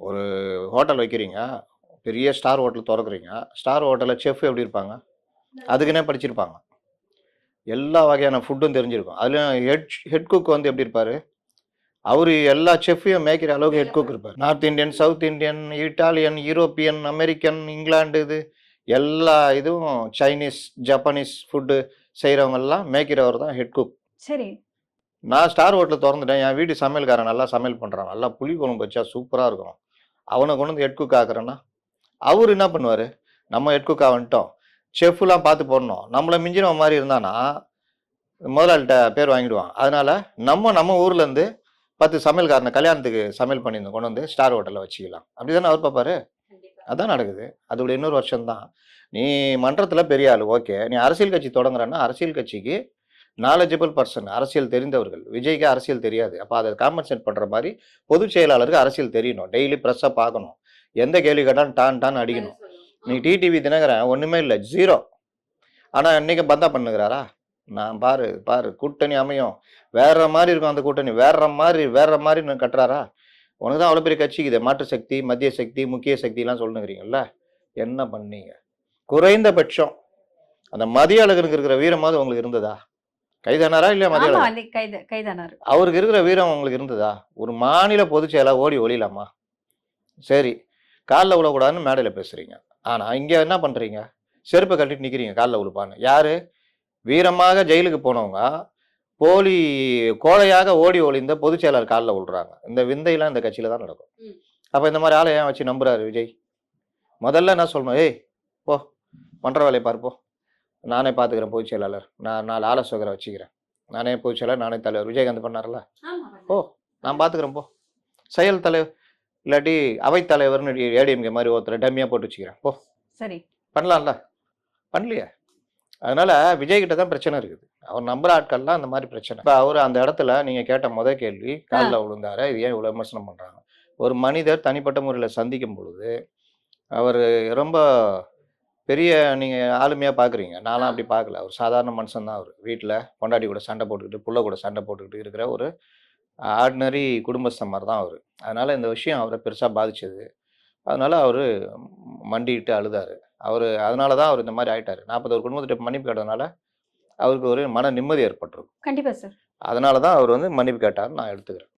ஒரு ஹோட்டல் வைக்கிறீங்க, பெரிய ஸ்டார் ஹோட்டல் தொறக்குறீங்க. ஸ்டார் ஹோட்டல்ல செஃப் எப்படி இருப்பாங்க? அதுக்குன்னே படிச்சிருப்பாங்க. எல்லா வகையான ஃபுட்டும் தெரிஞ்சிருக்கும். அதுலயும் ஹெட் குக் வந்து எப்படி இருப்பாரு? அவரு எல்லா செஃப்பையும் மேய்க்கிற அளவுக்கு ஹெட் குக் இருப்பார். North Indian, south Indian, Italian, European, American, England இது எல்லா இதுவும் சைனீஸ், ஜப்பானீஸ் ஃபுட்டு செய்கிறவங்கெல்லாம் மேய்க்கிறவர் தான் ஹெட் குக். சரி. நான் ஸ்டார் ஹோட்டல் திறந்துட்டேன். என் வீட்டு சமையல்காரன் நல்லா சமையல் பண்ணுறான். நல்லா புளி குழம்பு வச்சா சூப்பராக இருக்கும். அவனை கொண்டு வந்து ஹெட் குக் ஆக்குறேன்னா அவர் என்ன பண்ணுவார்? நம்ம ஹெட் குக்காக வந்துட்டோம், செஃப்லாம் பார்த்து போடணும். நம்மளை மிஞ்சின மாதிரி இருந்தானா முதலாளிகிட்ட பேர் வாங்கிடுவான். அதனால நம்ம ஊர்லேருந்து 10 சமையல்காரனை கல்யாணத்துக்கு சமையல் பண்ணியிருந்தோம் கொண்டு வந்து ஸ்டார் ஹோட்டலில் வச்சுக்கலாம். அப்படி தானே அவர் பார்ப்பாரு? அதான் நடக்குது. அதோட இன்னொரு வருஷம் தான். நீ மன்றத்தில் பெரிய ஆள், ஓகே. நீ அரசியல் கட்சி தொடங்குறன்னா அரசியல் கட்சிக்கு நாலேஜபிள் பர்சன், அரசியல் தெரிந்தவர்கள். விஜய்க்கு அரசியல் தெரியாது. அப்போ அதை காம்பன்சேட் பண்ணுற மாதிரி பொதுச் செயலாளருக்கு அரசியல் தெரியணும். டெய்லி ப்ரெஸ்ஸை பார்க்கணும். எந்த கேள்வி கேட்டாலும் டான் அடிக்கணும். நீ டிடிவி தினகரன் ஒன்றுமே இல்லை, ஜீரோ. ஆனால் இன்னைக்கு பந்தா பண்ணுகிறாரா? நான் பாரு கூட்டணி அமையும், வேற மாதிரி இருக்கும் அந்த கூட்டணி, வேற மாதிரி கட்டுறாரா? உனக்கு தான் அவ்வளோ பெரிய கட்சிக்குது, மாற்று சக்தி, மத்திய சக்தி, முக்கிய சக்திலாம் சொல்லுங்கிறீங்கல்ல. என்ன பண்ணீங்க? குறைந்தபட்சம் அந்த மதிய அழகனுக்கு இருக்கிற வீரமாவது உங்களுக்கு இருந்ததா? கைதானாரா இல்லையா? மதிய கைதானார். அவருக்கு இருக்கிற வீரம் உங்களுக்கு இருந்ததா? ஒரு மாநில பொதுச் செயலா ஓடி ஒளியலாமா? சரி, காலில் விழக்கூடாதுன்னு மேடையில் பேசுறீங்க. ஆனா இங்க என்ன பண்றீங்க? செருப்பை கட்டிட்டு நிக்கிறீங்க காலில் விழுப்பான்னு. யாரு? வீரமாக ஜெயிலுக்கு போனவங்க போலி கோழையாக ஓடி ஒளிந்த பொதுச் செயலாளர் காலில் விழுறாங்க. இந்த விந்தையெல்லாம் இந்த கட்சியில தான் நடக்கும். அப்ப இந்த மாதிரி ஆளை ஏன் வச்சு நம்புறாரு விஜய்? முதல்ல என்ன சொல்லணும்? ஏய் போ, பண்ற வேலையை பார்ப்போம், நானே பார்த்துக்கிறேன் பொதுச் செயலாளர், நான் 4 ஆலோசகரை வச்சுக்கிறேன், நானே பொதுச் செயலாளர், நானே தலைவர். விஜயகாந்த் பண்ணார்ல, ஓ நான் பார்த்துக்கிறேன் போ. செயல் தலைவர் இல்லாட்டி அவைத்தலைவர்னு ஏடிஎம்கே மாதிரி ஒருத்தர் டம்மியா போட்டு வச்சுக்கிறேன் போ. சரி, பண்ணலாம்ல? பண்ணலையே. அதனால விஜய் கிட்ட தான் பிரச்சனை இருக்குது. அவர் நம்புற ஆட்கள்லாம் அந்த மாதிரி பிரச்சனை. இப்போ அவர் அந்த இடத்துல நீங்க கேட்ட முதல் கேள்வி, காலில் விழுந்தாரு, இது ஏன் இவ்வளவு விமர்சனம் பண்றாங்க? ஒரு மனிதர் தனிப்பட்ட முறையில் சந்திக்கும் பொழுது அவர் ரொம்ப பெரிய நீங்க ஆளுமையா பாக்குறீங்க. நான்லாம் அப்படி பார்க்கல. அவர் சாதாரண மனுஷன் தான். அவர் வீட்டில் பொண்டாட்டி கூட சண்டை போட்டுக்கிட்டு, புள்ள கூட சண்டை போட்டுக்கிட்டு இருக்கிற ஒரு ஆர்டினரி குடும்பஸ்த மாதிரி தான் அவர். அதனால இந்த விஷயம் அவரை பெருசா பாதிச்சது. அதனால அவரு மண்டிட்டு அழுதாரு. அதனால தான் அவர் இந்த மாதிரி ஆயிட்டாரு. 41 குடும்பத்திட்ட மன்னிப்பு கேட்டதுனால அவருக்கு ஒரு மன நிம்மதி ஏற்பட்டிருக்கும். கண்டிப்பா சார். அதனால தான் அவர் வந்து மன்னிப்பு கேட்டார் நான் எடுத்துக்கிறேன்.